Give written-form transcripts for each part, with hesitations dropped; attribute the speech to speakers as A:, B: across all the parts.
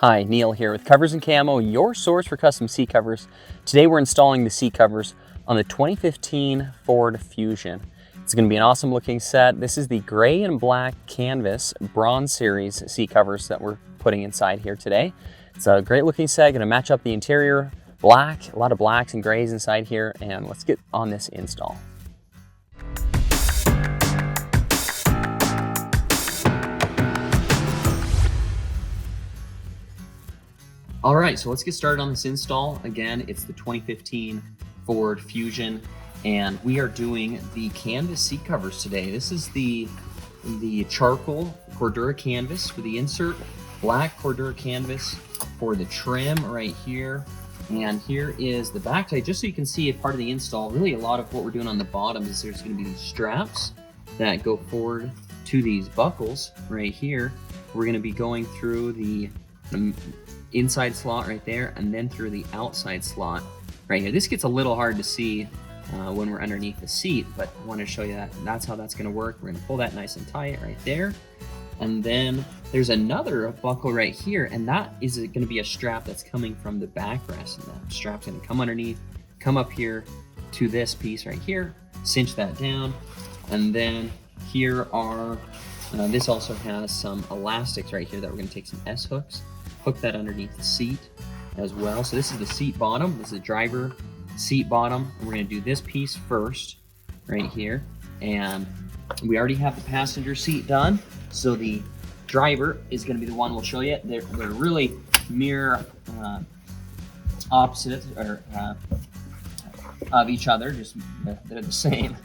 A: Hi, Neil here with Covers Camo, your source for custom seat covers. Today we're installing the seat covers on the 2015 Ford Fusion. It's going to be an awesome looking set. This is the gray and black canvas bronze series seat covers that we're putting inside here today. It's a great looking set, going to match up the interior black, a lot of blacks and grays inside here, and let's get on this install. All right, so let's get started on this install. Again, it's the 2015 Ford Fusion, and we are doing the canvas seat covers today. This is the charcoal Cordura canvas for the insert, black Cordura canvas for the trim right here, and here is the back side. Just so you can see a part of the install, really a lot of what we're doing on the bottom is there's gonna be these straps that go forward to these buckles right here. We're gonna be going through the inside slot right there and then through the outside slot right here. This gets a little hard to see when we're underneath the seat, but I want to show you that that's how that's going to work. We're going to pull that nice and tight right there, and then there's another buckle right here, and that is going to be a strap that's coming from the backrest, and that strap's going to come underneath, come up here to this piece right here, cinch that down, and then here are this also has some elastics right here that we're going to take some S hooks, hook that underneath the seat as well. So this is the seat bottom. This is the driver seat bottom. And we're going to do this piece first right here. And we already have the passenger seat done. So the driver is going to be the one we'll show you. They're really mirror opposites or of each other. Just they're the same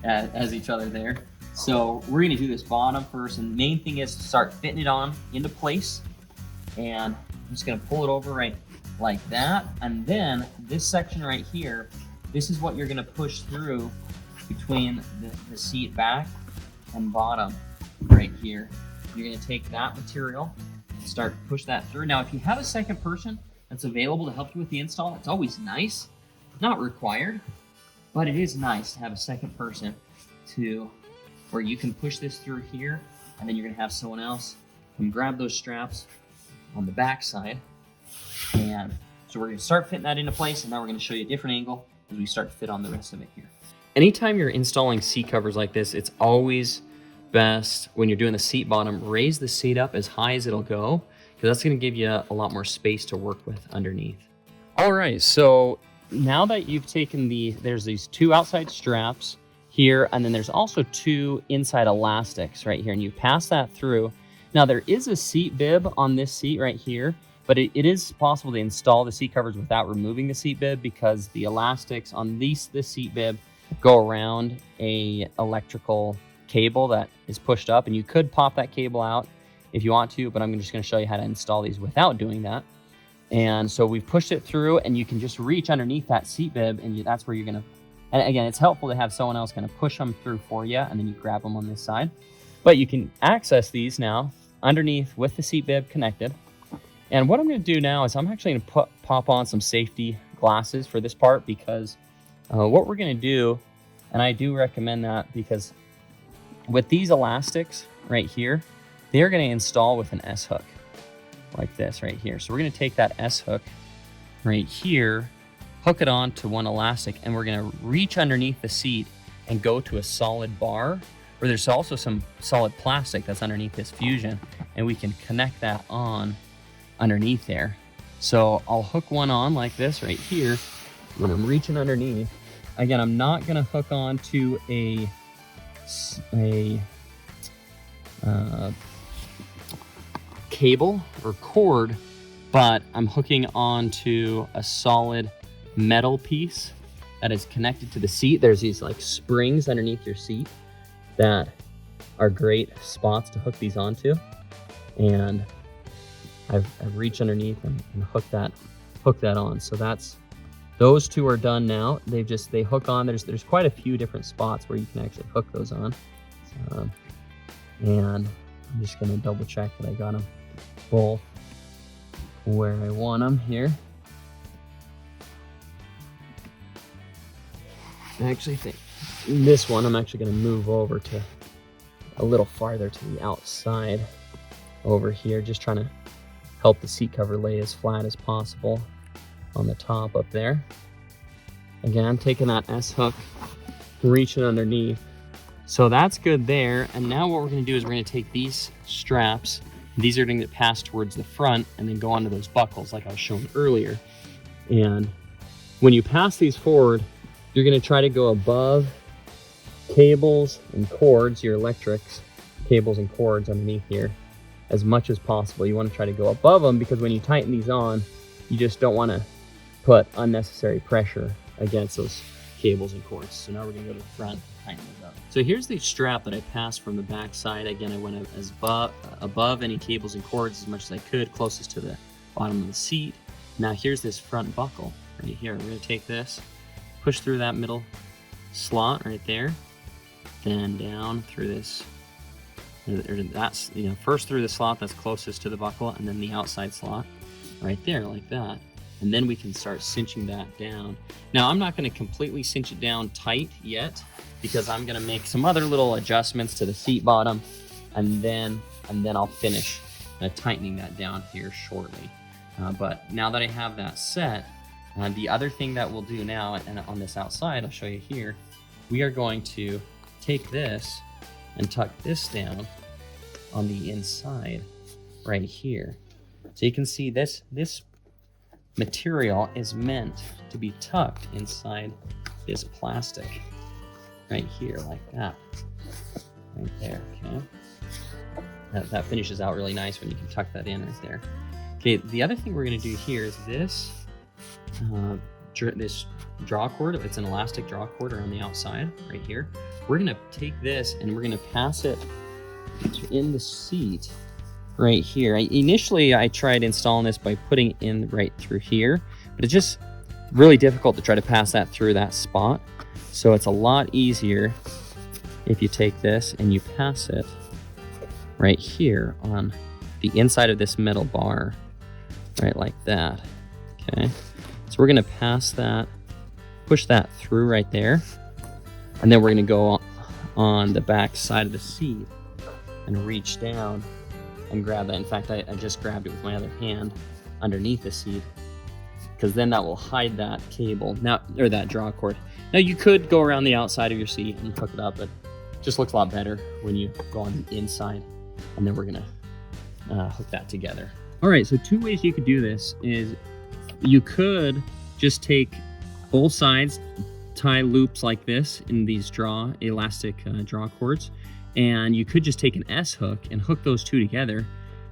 A: as each other there. So we're going to do this bottom first. And the main thing is to start fitting it on into place. And I'm just going to pull it over right like that, and then this section right here, this is what you're going to push through between the seat back and bottom right here. You're going to take that material and start to push that through. Now if you have a second person that's available to help you with the install, it's always nice, not required, but it is nice to have a second person to where you can push this through here, and then you're going to have someone else come grab those straps on the back side. And so we're going to start fitting that into place, and now we're going to show you a different angle as we start to fit on the rest of it here. Anytime you're installing seat covers like this, it's always best when you're doing the seat bottom, raise the seat up as high as it'll go, because that's going to give you a lot more space to work with underneath. All right, so now that you've taken there's these two outside straps here, and then there's also two inside elastics right here, and you pass that through. Now there is a seat bib on this seat right here, but it is possible to install the seat covers without removing the seat bib, because the elastics on this seat bib go around a electrical cable that is pushed up, and you could pop that cable out if you want to, but I'm just going to show you how to install these without doing that. And so we've pushed it through, and you can just reach underneath that seat bib, and that's where you're going to, and again, it's helpful to have someone else kind of push them through for you, and then you grab them on this side. But you can access these now underneath with the seat bib connected. And what I'm going to do now is I'm actually going to pop on some safety glasses for this part, because what we're going to do, and I do recommend that, because with these elastics right here, they're going to install with an S hook like this right here. So we're going to take that S hook right here, hook it on to one elastic, and we're going to reach underneath the seat and go to a solid bar, where there's also some solid plastic that's underneath this Fusion, and we can connect that on underneath there. So I'll hook one on like this right here when I'm reaching underneath. Again, I'm not going to hook on to a cable or cord, but I'm hooking on to a solid metal piece that is connected to the seat. There's these like springs underneath your seat that are great spots to hook these onto, and I've reached underneath and hooked that on. So those two are done now. They hook on. There's quite a few different spots where you can actually hook those on. And I'm just gonna double check that I got them both where I want them here. I actually think this one I'm actually going to move over to a little farther to the outside over here, just trying to help the seat cover lay as flat as possible on the top up there. Again, I'm taking that S-hook, reaching underneath. So that's good there. And now what we're gonna do is we're gonna take these straps, these are gonna pass towards the front and then go onto those buckles like I was showing earlier. And when you pass these forward, you're gonna try to go above cables and cords, your electrics, cables and cords underneath here, as much as possible. You wanna try to go above them because when you tighten these on, you just don't wanna put unnecessary pressure against those cables and cords. So now we're gonna go to the front and tighten those up. So here's the strap that I passed from the back side. Again, I went as above any cables and cords as much as I could, closest to the bottom of the seat. Now here's this front buckle right here. We're gonna take this, push through that middle slot right there, then down through this, that's, first through the slot that's closest to the buckle, and then the outside slot right there like that. And then we can start cinching that down. Now I'm not gonna completely cinch it down tight yet because I'm gonna make some other little adjustments to the seat bottom, and then I'll finish tightening that down here shortly. But now that I have that set, the other thing that we'll do now, and on this outside, I'll show you here, we are going to take this and tuck this down on the inside right here. So you can see this material is meant to be tucked inside this plastic right here like that, right there, okay? That finishes out really nice when you can tuck that in right there. Okay, the other thing we're gonna do here is this draw cord. It's an elastic draw cord around the outside right here. We're gonna take this and we're gonna pass it in the seat right here. Initially I tried installing this by putting in right through here, but it's just really difficult to try to pass that through that spot. So it's a lot easier if you take this and you pass it right here on the inside of this metal bar, right like that, okay? So we're gonna pass that, push that through right there, and then we're gonna go on the back side of the seat and reach down and grab that. In fact, I just grabbed it with my other hand underneath the seat, because then that will hide that cable, now, or that draw cord. Now you could go around the outside of your seat and hook it up, but it just looks a lot better when you go on the inside, and then we're gonna hook that together. All right, so two ways you could do this is you could just take both sides, tie loops like this in these elastic draw cords, and you could just take an S-hook and hook those two together,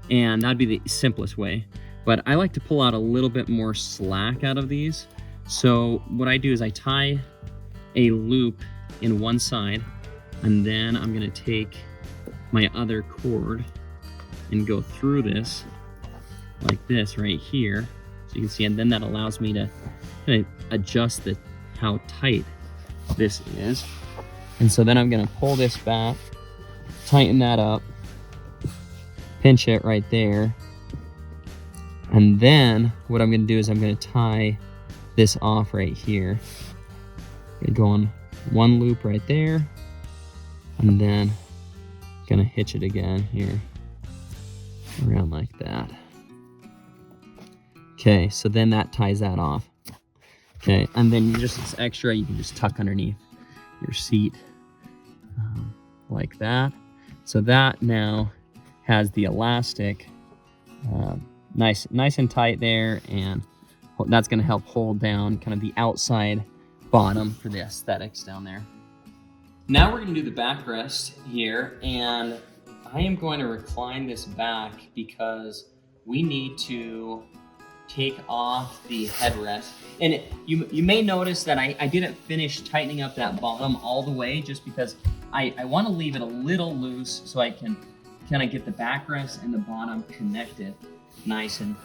A: and that'd be the simplest way. But I like to pull out a little bit more slack out of these. So what I do is I tie a loop in one side, and then I'm gonna take my other cord and go through this like this right here. So you can see, and then that allows me to kind of adjust how tight this is. And so then I'm gonna pull this back, tighten that up, pinch it right there. And then what I'm gonna do is I'm gonna tie this off right here. I'm going one loop right there, and then gonna hitch it again here, around like that. Okay, so then that ties that off. Okay, and then this extra, you can just tuck underneath your seat like that. So that now has the elastic nice and tight there, and that's gonna help hold down kind of the outside bottom for the aesthetics down there. Now we're gonna do the backrest here, and I am going to recline this back because we need to take off the headrest. And you may notice that I didn't finish tightening up that bottom all the way, just because I want to leave it a little loose so I can kind of get the backrest and the bottom connected nice and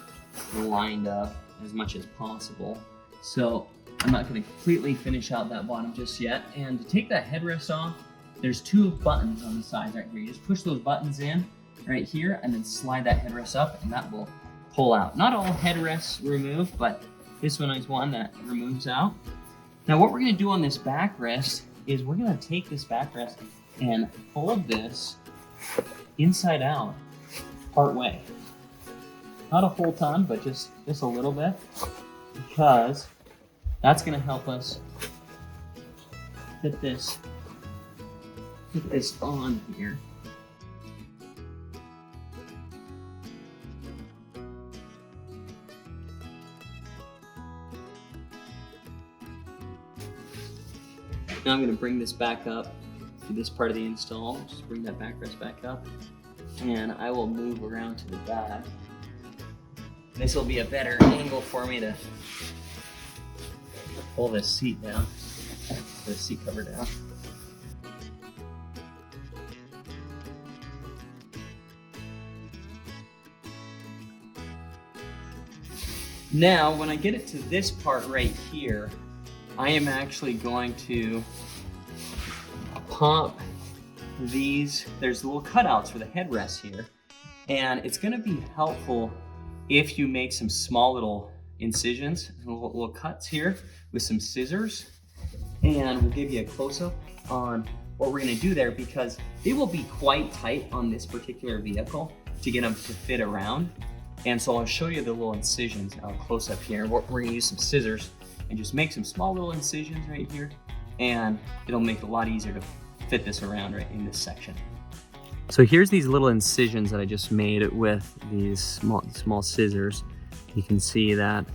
A: lined up as much as possible. So I'm not going to completely finish out that bottom just yet. And to take that headrest off, there's two buttons on the sides right here. You just push those buttons in right here and then slide that headrest up, and that will pull out. Not all headrests remove, but this one is one that removes out. Now what we're gonna do on this backrest is we're gonna take this backrest and fold this inside out part way. Not a whole ton, but just a little bit, because that's going to help us fit this on here. Now I'm going to bring this back up to this part of the install. Just bring that backrest back up, and I will move around to the back. This will be a better angle for me to pull this seat down, the seat cover down. Now, when I get it to this part right here, I am actually going to pop these. There's little cutouts for the headrest here, and it's going to be helpful if you make some small little incisions, little cuts here with some scissors, and we'll give you a close-up on what we're going to do there, because they will be quite tight on this particular vehicle to get them to fit around. And so I'll show you the little incisions close up here. We're going to use some scissors and just make some small little incisions right here, and it'll make it a lot easier to fit this around right in this section. So here's these little incisions that I just made with these small scissors. You can see that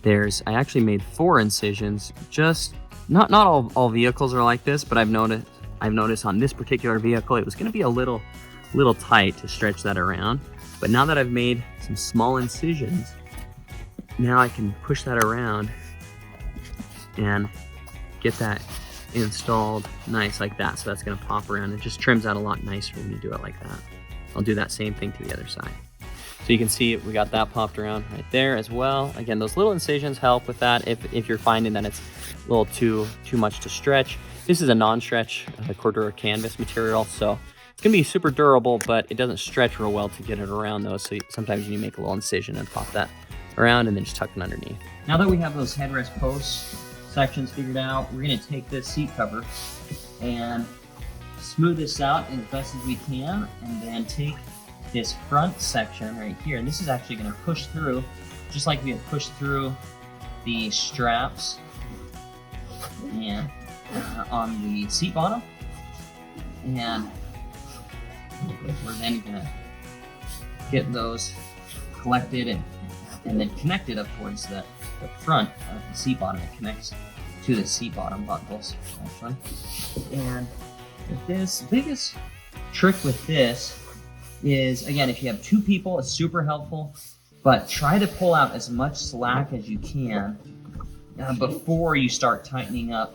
A: I actually made 4 incisions. Just not all vehicles are like this, but I've noticed on this particular vehicle it was going to be a little tight to stretch that around. But now that I've made some small incisions, now I can push that around and get that installed nice like that. So that's going to pop around. It just trims out a lot nicer when you do it like that. I'll do that same thing to the other side. So you can see we got that popped around right there as well. Again, those little incisions help with that if you're finding that it's a little too much to stretch. This is a non-stretch Cordura canvas material, so it's gonna be super durable, but it doesn't stretch real well to get it around those. So sometimes you need to make a little incision and pop that around and then just tuck it underneath. Now that we have those headrest posts sections figured out, we're gonna take this seat cover and smooth this out as best as we can, and then take this front section right here, and this is actually gonna push through, just like we had pushed through the straps and on the seat bottom, and we're then gonna get those collected and then connected up towards the front of the seat bottom. It connects to the seat bottom buckles, actually. And with this, the biggest trick with this is, again, if you have 2 people, it's super helpful, but try to pull out as much slack as you can before you start tightening up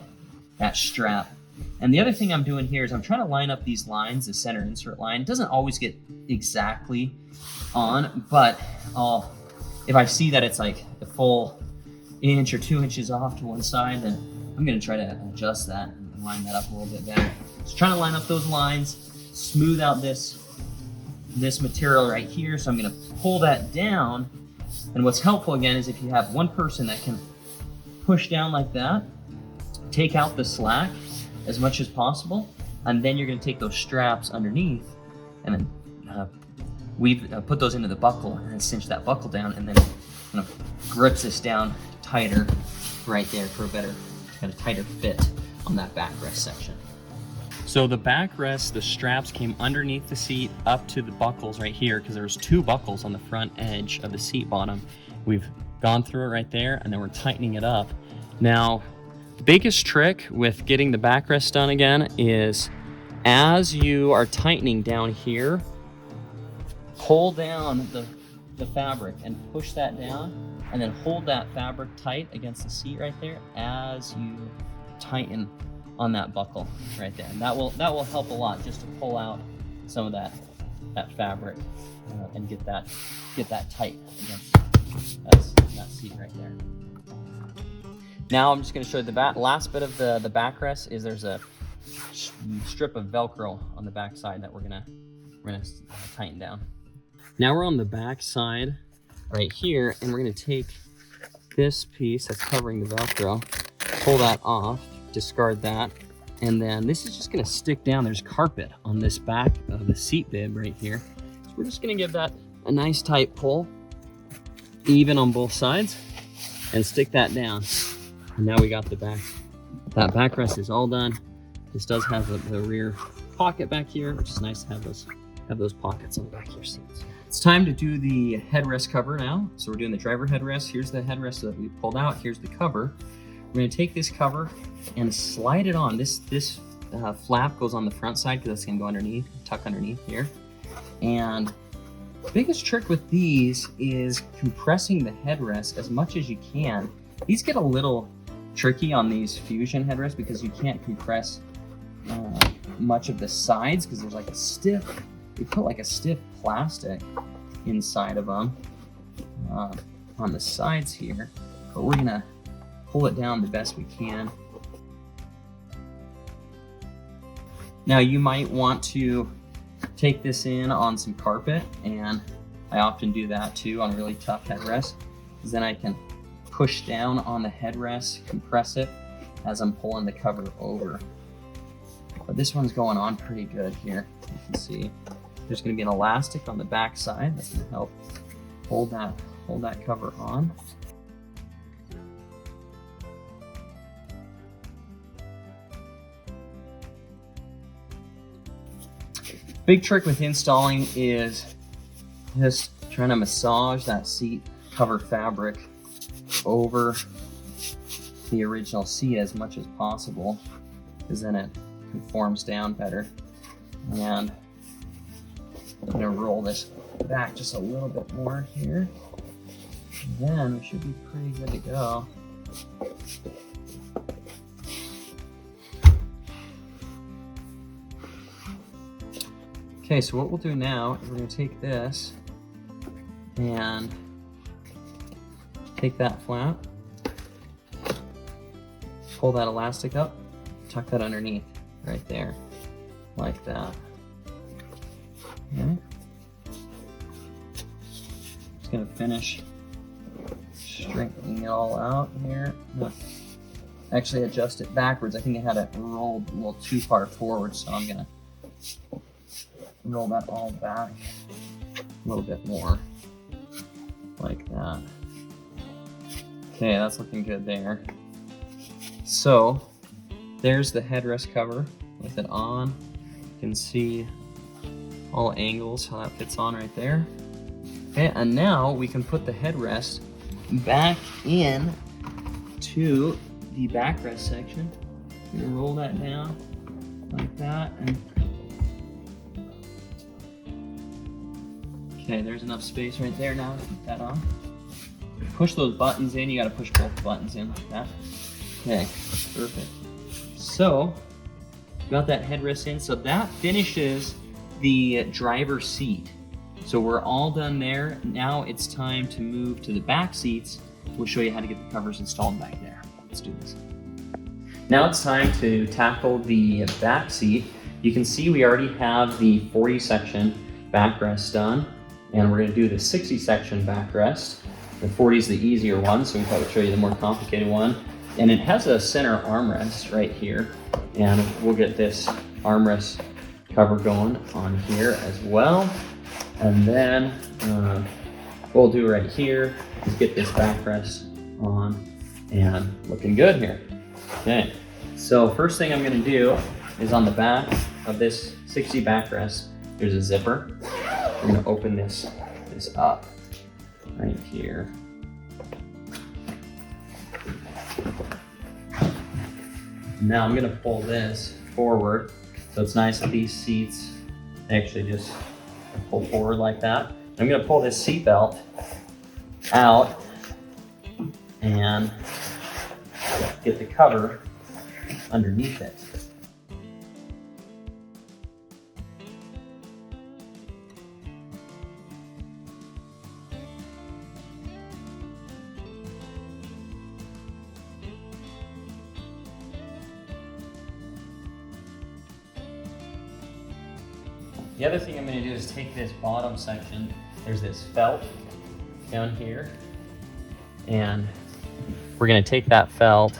A: that strap. And the other thing I'm doing here is I'm trying to line up these lines. The center insert line doesn't always get exactly on, but if I see that it's like a full inch or 2 inches off to one side, then I'm going to try to adjust that and line that up a little bit better. So trying to line up those lines, smooth out this material right here. So I'm going to pull that down, and what's helpful again is if you have one person that can push down like that, take out the slack as much as possible, and then you're going to take those straps underneath and then put those into the buckle and then cinch that buckle down, and then kind of grips this down tighter right there for a better, kind of tighter fit on that backrest section. So the backrest, the straps came underneath the seat up to the buckles right here, because there's 2 buckles on the front edge of the seat bottom. We've gone through it right there, and then we're tightening it up. Now, the biggest trick with getting the backrest done again is, as you are tightening down here, pull down the fabric and push that down, and then hold that fabric tight against the seat right there as you tighten on that buckle right there. And that will help a lot, just to pull out some of that fabric and get that tight against that seat right there. Now I'm just going to show you the last bit of the backrest. Is there's a strip of Velcro on the back side that we're gonna tighten down. Now we're on the back side right here, and we're gonna take this piece that's covering the Velcro, pull that off, discard that, and then this is just gonna stick down. There's carpet on this back of the seat bib right here, so we're just gonna give that a nice tight pull, even on both sides and stick that down. And now we got the back. That backrest is all done. This does have the rear pocket back here, which is nice to have those pockets on the back of your seats. It's time to do the headrest cover now. So we're doing the driver headrest. Here's the headrest that we pulled out. Here's the cover. We're gonna take this cover and slide it on. This flap goes on the front side because it's gonna go underneath, tuck underneath here. And the biggest trick with these is compressing the headrest as much as you can. These get a little tricky on these Fusion headrests because you can't compress much of the sides because there's like a stiff, we put like a stiff plastic inside of them on the sides here, but we're gonna pull it down the best we can. Now you might want to take this in on some carpet, and I often do that too on really tough headrests, because then I can push down on the headrest, compress it as I'm pulling the cover over. But this one's going on pretty good here. You can see there's going to be an elastic on the back side that's going to help hold that cover on. Big trick with installing is just trying to massage that seat cover fabric over the original seat as much as possible, because then it conforms down better. And I'm going to roll this back just a little bit more here. And then we should be pretty good to go. Okay, so what we'll do now is we're going to take this and take that flap, pull that elastic up, tuck that underneath right there, like that. Okay. Just gonna finish straightening it all out here. Actually adjust it backwards. I think I had it rolled a little too far forward, so I'm gonna roll that all back a little bit more, like that. Okay, that's looking good there. So there's the headrest cover with it on. You can see all angles, how that fits on right there. Okay, and now we can put the headrest back in to the backrest section. You're gonna roll that down like that, and okay, there's enough space right there now to keep that on. Push those buttons in. You got to push both buttons in like that. Okay, perfect. So, got that headrest in. So that finishes the driver's seat. So we're all done there. Now it's time to move to the back seats. We'll show you how to get the covers installed back there. Let's do this. Now it's time to tackle the back seat. You can see we already have the 40 section backrest done, and we're going to do the 60 section backrest. The 40 is the easier one, so we thought we'd show you the more complicated one. And it has a center armrest right here, and we'll get this armrest cover going on here as well. And then we'll do right here is get this backrest on and looking good here. Okay, so first thing I'm going to do is on the back of this 60 backrest, there's a zipper. We're going to open this up right here. Now I'm going to pull this forward, so it's nice that these seats actually just pull forward like that. I'm going to pull this seat belt out and get the cover underneath it. The other thing I'm going to do is take this bottom section, there's this felt down here, and we're going to take that felt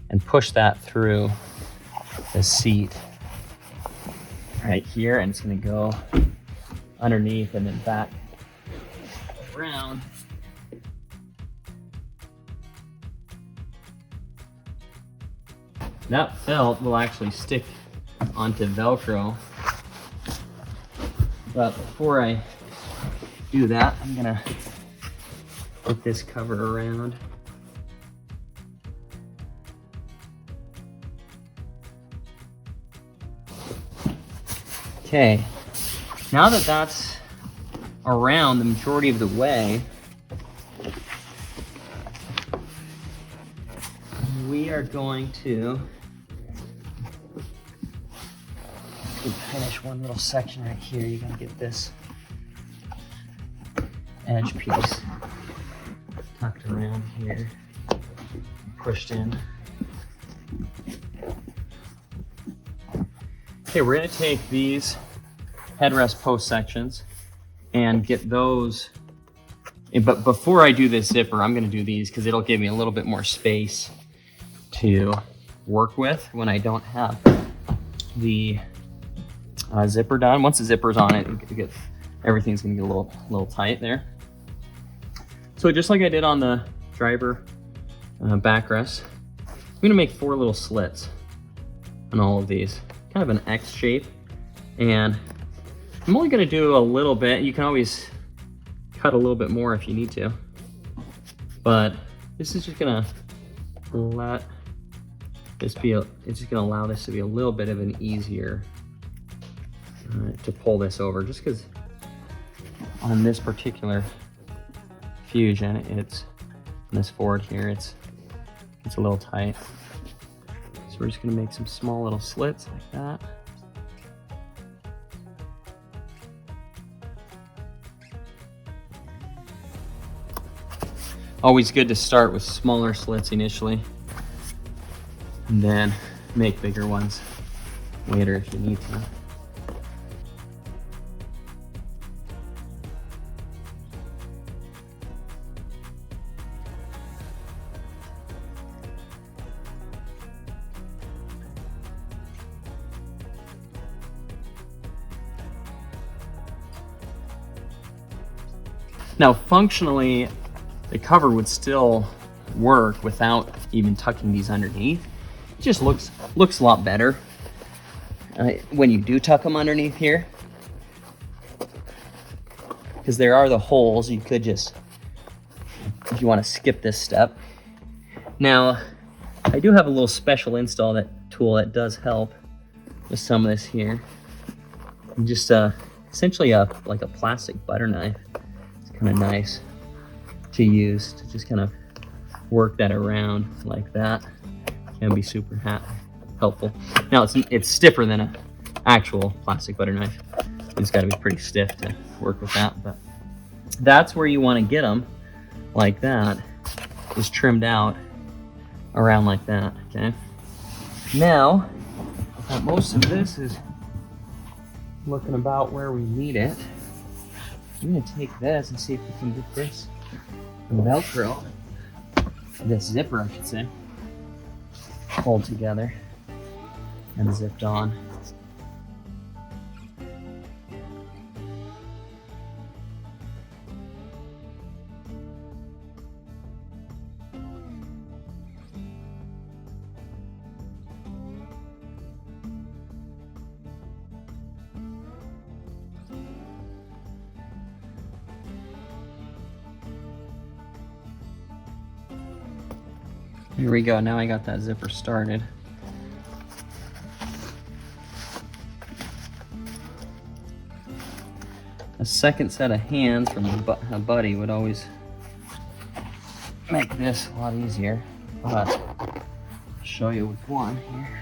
A: and push that through the seat right here, and it's going to go underneath and then back around that felt will actually stick onto Velcro. But before I do that, I'm gonna put this cover around. Okay, now that that's around the majority of the way, we are going to finish one little section right here. You're gonna get this edge piece tucked around here, pushed in. Okay, we're gonna take these headrest post sections and get those, but before I do this zipper, I'm gonna do these because it'll give me a little bit more space to work with when I don't have the zipper done. Once the zipper's on it, everything's gonna get a little tight there. So just like I did on the driver backrest, I'm gonna make 4 little slits on all of these, kind of an X shape. And I'm only gonna do a little bit. You can always cut a little bit more if you need to, but this is just gonna let this be, it's just gonna allow this to be a little bit of an easier to pull this over, just because on this particular Fusion, it's on this Ford here, it's a little tight. So we're just gonna make some small little slits like that. Always good to start with smaller slits initially, and then make bigger ones later if you need to. Now, functionally, the cover would still work without even tucking these underneath. It just looks a lot better when you do tuck them underneath here, because there are the holes. You could just, if you want to skip this step. Now, I do have a little special install tool that does help with some of this here. Just essentially like a plastic butter knife. Kind of nice to use to just kind of work that around like that. Can be super helpful. Now it's stiffer than an actual plastic butter knife. It's got to be pretty stiff to work with that, but that's where you want to get them, like that, just trimmed out around like that. Okay. Now most of this is looking about where we need it. I'm gonna take this and see if we can get this Velcro, this zipper I should say, pulled together and zipped on. Here we go, now I got that zipper started. A second set of hands from a buddy would always make this a lot easier, but I'll show you with one here.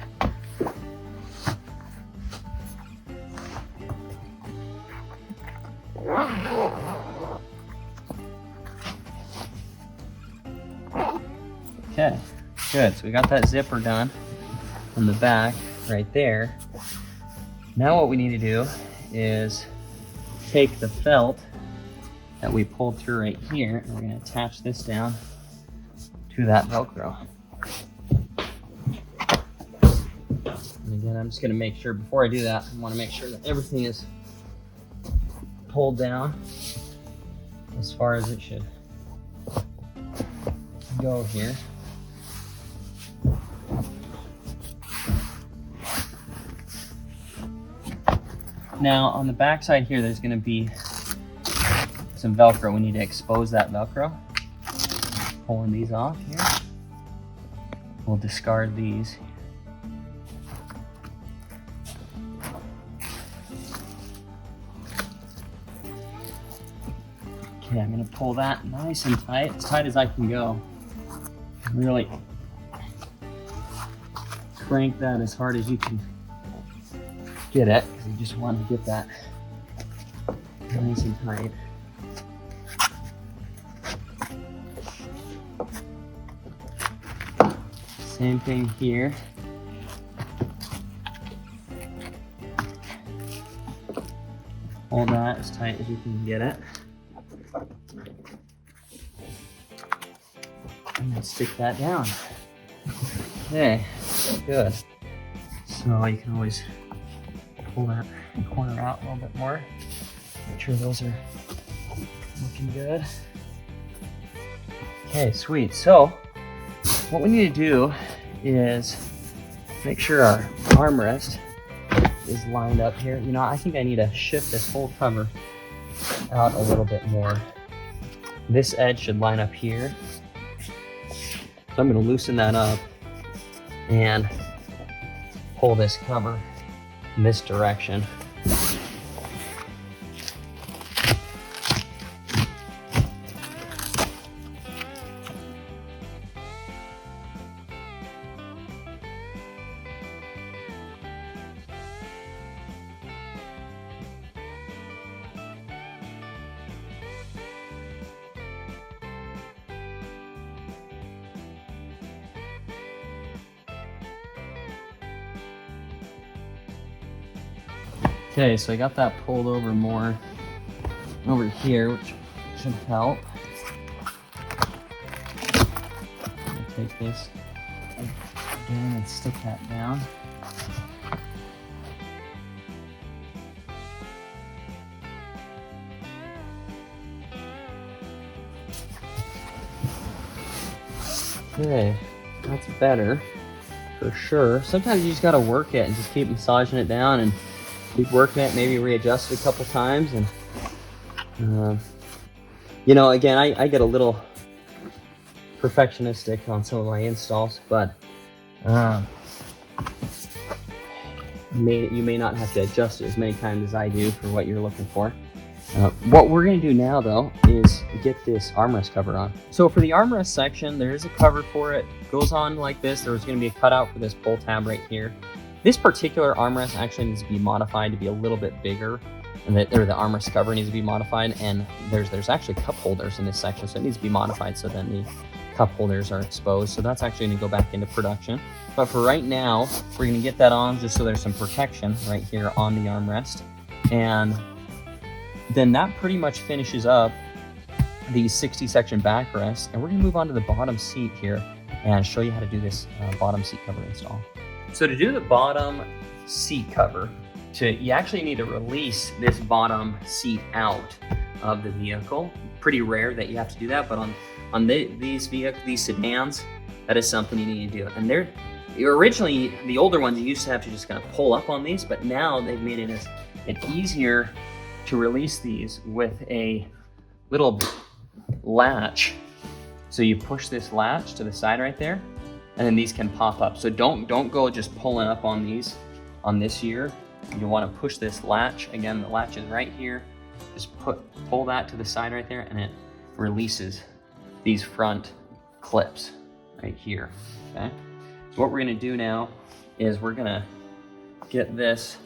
A: Okay, good. So we got that zipper done on the back right there. Now what we need to do is take the felt that we pulled through right here, and we're going to attach this down to that Velcro. And again, I'm just going to make sure, before I do that, I want to make sure that everything is pulled down as far as it should go here. Now on the back side here, there's gonna be some Velcro. We need to expose that Velcro. Pulling these off here. We'll discard these. Okay, I'm gonna pull that nice and tight, as tight as I can go. Really crank that as hard as you can get it, because you just want to get that nice and tight. Same thing here. Hold that as tight as you can get it. And then stick that down. Okay, good. So you can always pull that corner out a little bit more. Make sure those are looking good. Okay, sweet. So what we need to do is make sure our armrest is lined up here. You know, I think I need to shift this whole cover out a little bit more. This edge should line up here. So I'm going to loosen that up and pull this cover in this direction. Okay, so I got that pulled over more over here, which should help. Take this again and stick that down. Okay, that's better for sure. Sometimes you just gotta work it and just keep massaging it down and keep working it, maybe readjust it a couple times. And you know, again, I get a little perfectionistic on some of my installs, but you may not have to adjust it as many times as I do for what you're looking for. What we're going to do now, though, is get this armrest cover on. So for the armrest section, there is a cover for it. It goes on like this. There's going to be a cutout for this pull tab right here. This particular armrest actually needs to be modified to be a little bit bigger, and the armrest cover needs to be modified. And there's actually cup holders in this section, so it needs to be modified so then the cup holders are exposed. So that's actually going to go back into production. But for right now, we're going to get that on just so there's some protection right here on the armrest. And then that pretty much finishes up the 60 section backrest, and we're going to move on to the bottom seat here and show you how to do this bottom seat cover install. So to do the bottom seat cover, you actually need to release this bottom seat out of the vehicle. Pretty rare that you have to do that, but on these sedans, that is something you need to do. And originally, the older ones, you used to have to just kind of pull up on these, but now they've made it easier to release these with a little latch. So you push this latch to the side right there, and then these can pop up. So don't go just pulling up on these on this year. You want to push this latch. Again, the latch is right here. Just pull that to the side right there, and it releases these front clips right here. Okay. So what we're gonna do now is we're gonna get this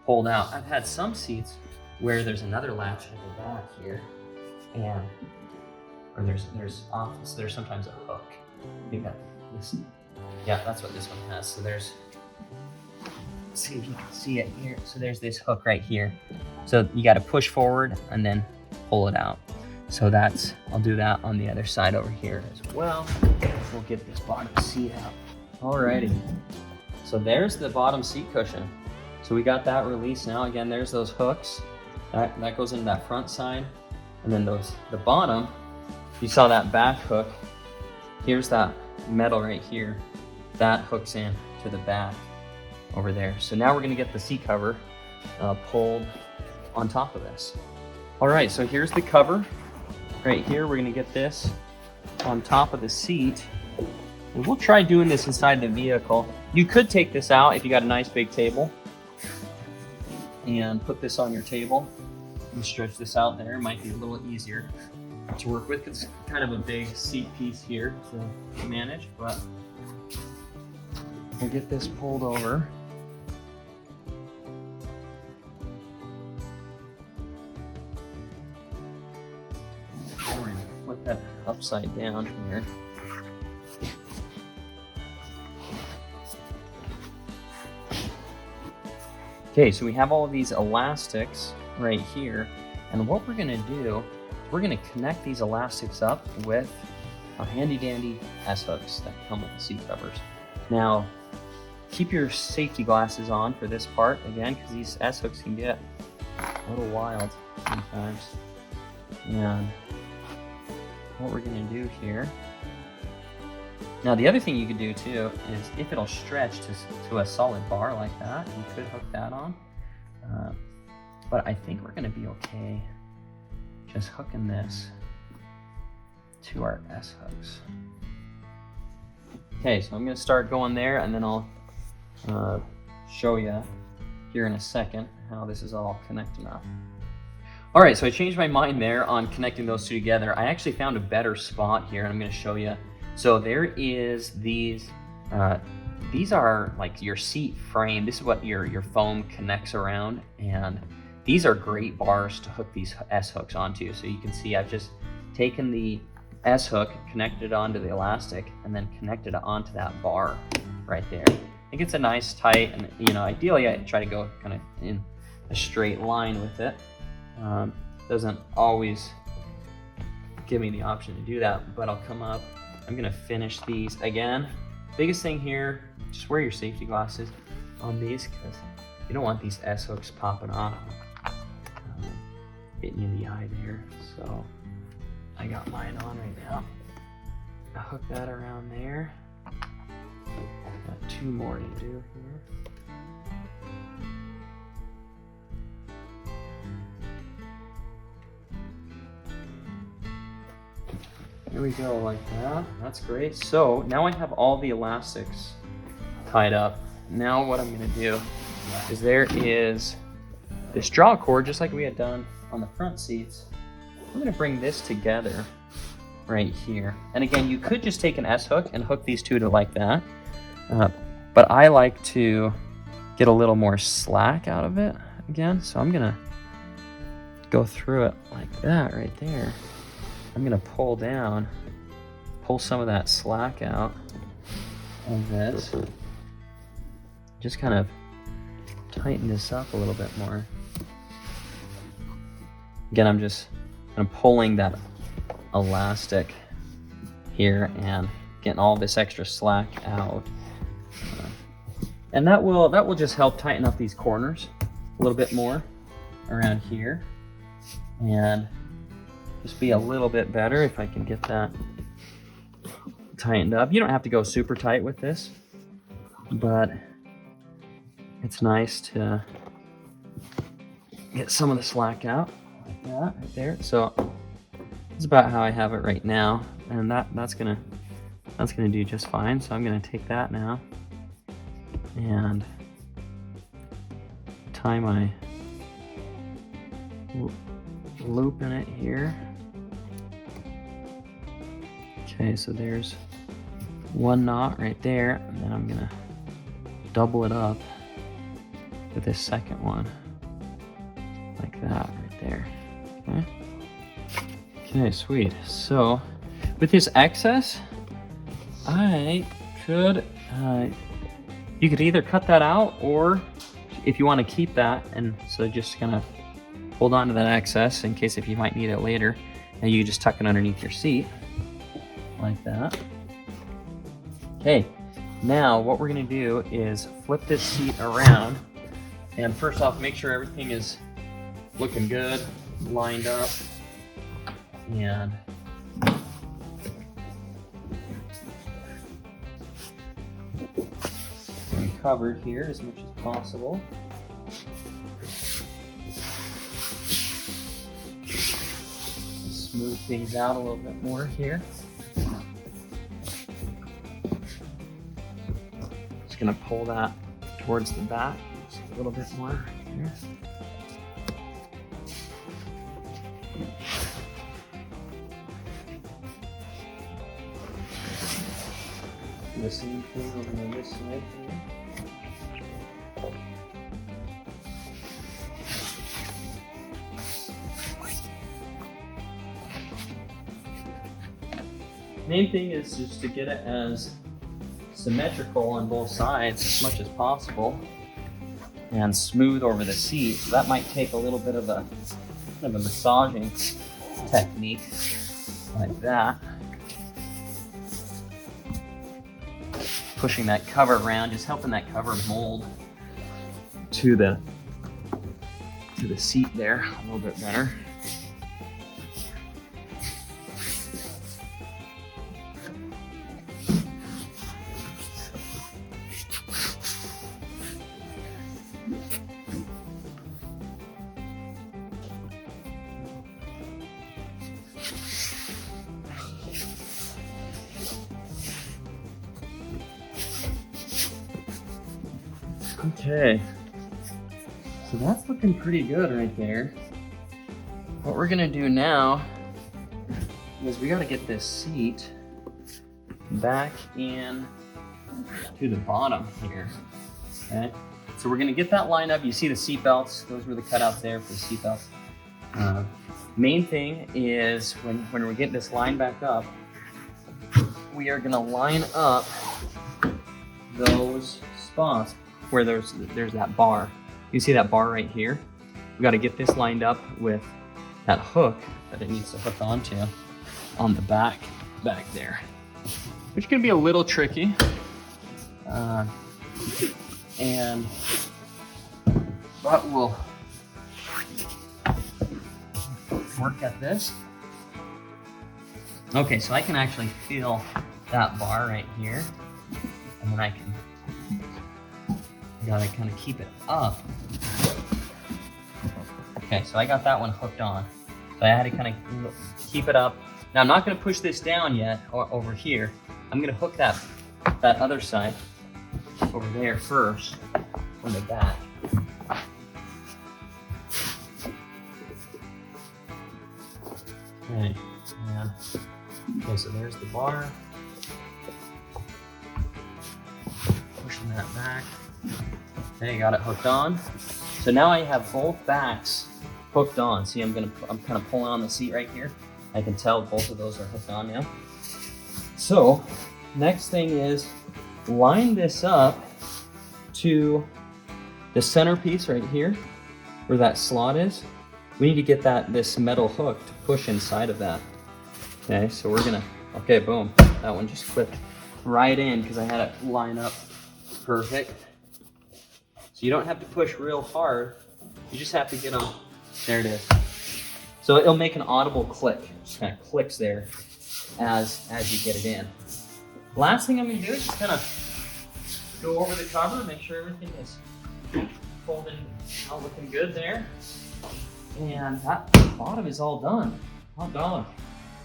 A: pulled out. I've had some seats where there's another latch in the back here, or there's sometimes a hook. You got this. Yeah, that's what this one has. So let's see if you can see it here. So there's this hook right here. So you got to push forward and then pull it out. So I'll do that on the other side over here as well. We'll get this bottom seat out. Alrighty. So there's the bottom seat cushion. So we got that released now. Again, there's those hooks. That goes into that front side. And then the bottom, you saw that back hook. Here's that metal right here. That hooks in to the back over there. So now we're gonna get the seat cover pulled on top of this. All right, so here's the cover. Right here, we're gonna get this on top of the seat. And we'll try doing this inside the vehicle. You could take this out if you got a nice big table and put this on your table and stretch this out there. It might be a little easier to work with. It's kind of a big seat piece here to manage, but we'll get this pulled over. We're gonna flip that upside down here. Okay, so we have all of these elastics right here, and what we're gonna do, we're gonna connect these elastics up with our handy dandy S-hooks that come with the seat covers. Now, keep your safety glasses on for this part, again, because these S-hooks can get a little wild sometimes. And what we're gonna do here, now the other thing you could do too is if it'll stretch to a solid bar like that, you could hook that on. But I think we're gonna be okay just hooking this to our S-hooks. Okay, so I'm gonna start going there, and then I'll show you here in a second how this is all connecting up. All right, so I changed my mind there on connecting those two together. I actually found a better spot here, and I'm gonna show you. So there is these are like your seat frame. This is what your foam connects around, and these are great bars to hook these S-hooks onto. So you can see I've just taken the S-hook, connected it onto the elastic, and then connected it onto that bar right there. I think it's a nice tight, and ideally I try to go kind of in a straight line with it. Doesn't always give me the option to do that, but I'll come up. I'm gonna finish these again. Biggest thing here, just wear your safety glasses on these, because you don't want these S-hooks popping off, hitting you in the eye there. So I got mine on right now. I'll hook that around there. Got two more to do here. Here we go, like that. That's great. So now I have all the elastics tied up. Now what I'm gonna do is there is this draw cord, just like we had done on the front seats. I'm gonna bring this together right here. And again, you could just take an S-hook and hook these two to like that. But I like to get a little more slack out of it again. So I'm gonna go through it like that right there. I'm gonna pull some of that slack out of this. Just kind of tighten this up a little bit more. Again, I'm just pulling that elastic here and getting all this extra slack out. And that will just help tighten up these corners a little bit more around here. And just be a little bit better if I can get that tightened up. You don't have to go super tight with this, but it's nice to get some of the slack out like that right there. So that's about how I have it right now, and that's gonna do just fine. So I'm gonna take that now and tie my loop in it here. Okay, so there's one knot right there, and then I'm gonna double it up with this second one, like that right there. Okay. Okay, sweet. So with this excess, I could, you could either cut that out, or if you want to keep that, and so just kind of hold on to that excess in case if you might need it later, and you just tuck it underneath your seat like that. Okay, now what we're gonna do is flip this seat around, and first off, make sure everything is looking good, lined up, and covered here as much as possible. smooth things out a little bit more here. Just gonna pull that towards the back just a little bit more here. The same thing over on this side here. Main thing is just to get it as symmetrical on both sides as much as possible and smooth over the seat. So that might take a little bit of a kind of a massaging technique like that. Pushing that cover around, just helping that cover mold to the seat there a little bit better. Okay, so that's looking pretty good right there. What we're gonna do now is we gotta get this seat back in to the bottom here, okay? So we're gonna get that lined up. You see the seat belts, those were the cutouts there for the seat belts. Main thing is when we get this line back up, we are gonna line up those spots where there's that bar. You see that bar right here? We got to get this lined up with that hook that it needs to hook onto on the back there, which can be a little tricky. But we'll work at this. Okay, so I can actually feel that bar right here, and then I gotta kind of keep it up. Okay, so I got that one hooked on. So I had to kind of keep it up. Now I'm not gonna push this down yet, or over here. I'm gonna hook that other side over there first on the back. Okay, okay, so there's the bar. Pushing that back. Okay, got it hooked on. So now I have both backs hooked on. See, I'm kind of pulling on the seat right here. I can tell both of those are hooked on now. So next thing is line this up to the centerpiece right here, where that slot is. We need to get this metal hook to push inside of that. Okay, so we're gonna, okay, boom. That one just clipped right in because I had it line up perfect. So you don't have to push real hard. You just have to get on. There it is. So it'll make an audible click. Just kind of clicks there as you get it in. Last thing I'm gonna do is just kind of go over the cover, make sure everything is folded out looking good there. And that bottom is all done. Hot dog.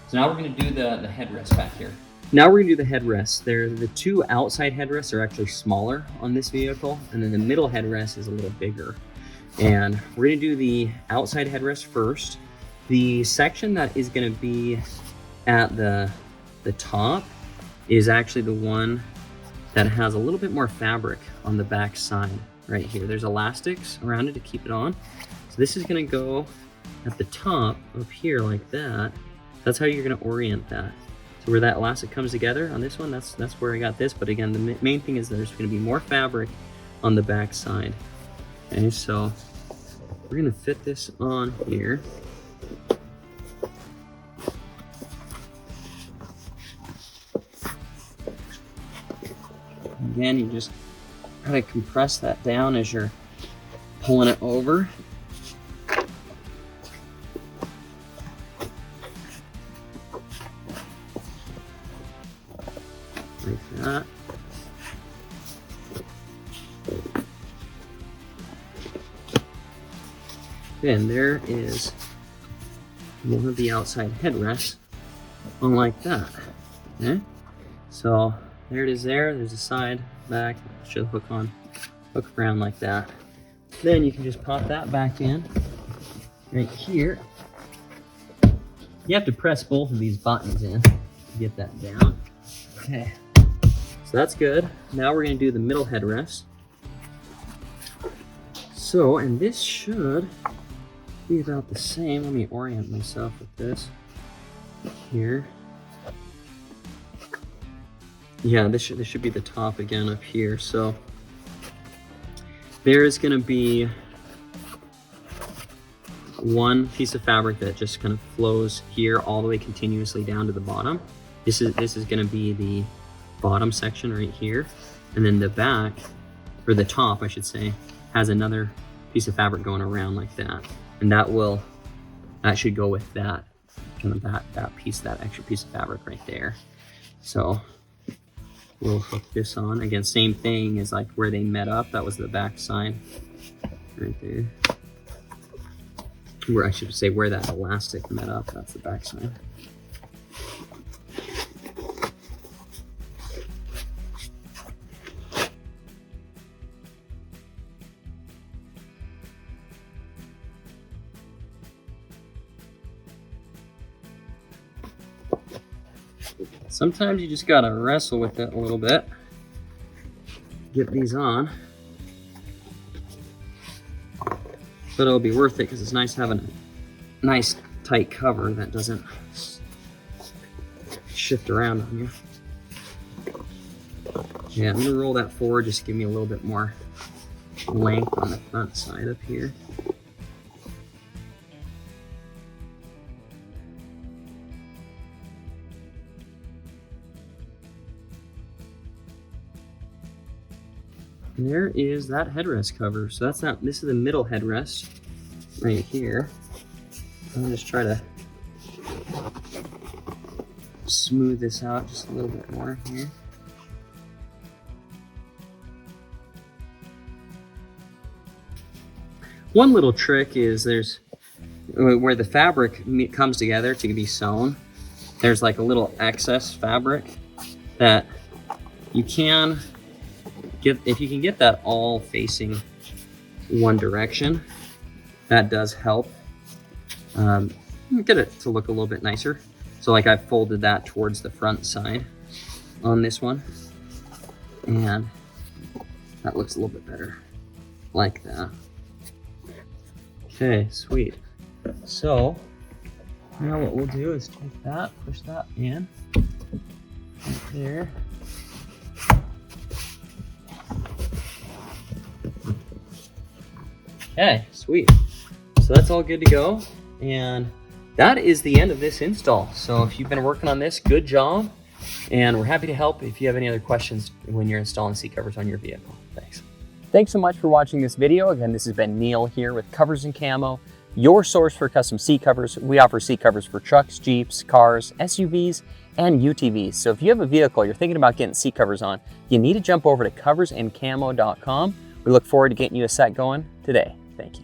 A: So now we're gonna do the headrest back here. Now we're gonna do the headrests. The two outside headrests are actually smaller on this vehicle, and then the middle headrest is a little bigger. And we're gonna do the outside headrest first. The section that is gonna be at the top is actually the one that has a little bit more fabric on the back side right here. There's elastics around it to keep it on. So this is gonna go at the top up here like that. That's how you're gonna orient that. So where that elastic comes together on this one, that's where I got this. But again, the main thing is there's gonna be more fabric on the back side. Okay, so we're gonna fit this on here. Again, you just try to compress that down as you're pulling it over. Like that. And there is we'll have the outside headrest on like that. Okay? So there it is there. There's a side, back, show the hook on, hook around like that. Then you can just pop that back in right here. You have to press both of these buttons in to get that down. Okay, so that's good. Now we're gonna do the middle headrest. So, and this should be about the same. Let me orient myself with this here. Yeah, this should be the top again up here. So there is going to be one piece of fabric that just kind of flows here all the way continuously down to the bottom. This is going to be the bottom section right here, and then the back, or the top I should say, has another piece of fabric going around like that, and that should go with that kind of that piece, that extra piece of fabric right there. So we'll hook this on again, same thing as like where they met up. That was the back side right there, where I should say where that elastic met up. That's the back side. Sometimes you just gotta wrestle with it a little bit. Get these on. But it'll be worth it because it's nice having a nice tight cover that doesn't shift around on you. Yeah, I'm gonna roll that forward, just give me a little bit more length on the front side up here. And there is that headrest cover. So this is the middle headrest right here. I'll just try to smooth this out just a little bit more here. One little trick is there's where the fabric comes together to be sewn, there's like a little excess fabric that you can if you can get that all facing one direction, that does help get it to look a little bit nicer. So like I've folded that towards the front side on this one, and that looks a little bit better like that. Okay, sweet. So now what we'll do is take that, push that in right there. Okay, sweet. So that's all good to go. And that is the end of this install. So if you've been working on this, good job. And we're happy to help if you have any other questions when you're installing seat covers on your vehicle. Thanks. Thanks so much for watching this video. Again, this has been Neil here with Covers Camo, your source for custom seat covers. We offer seat covers for trucks, Jeeps, cars, SUVs, and UTVs. So if you have a vehicle you're thinking about getting seat covers on, you need to jump over to coversandcamo.com. We look forward to getting you a set going today. Thank you.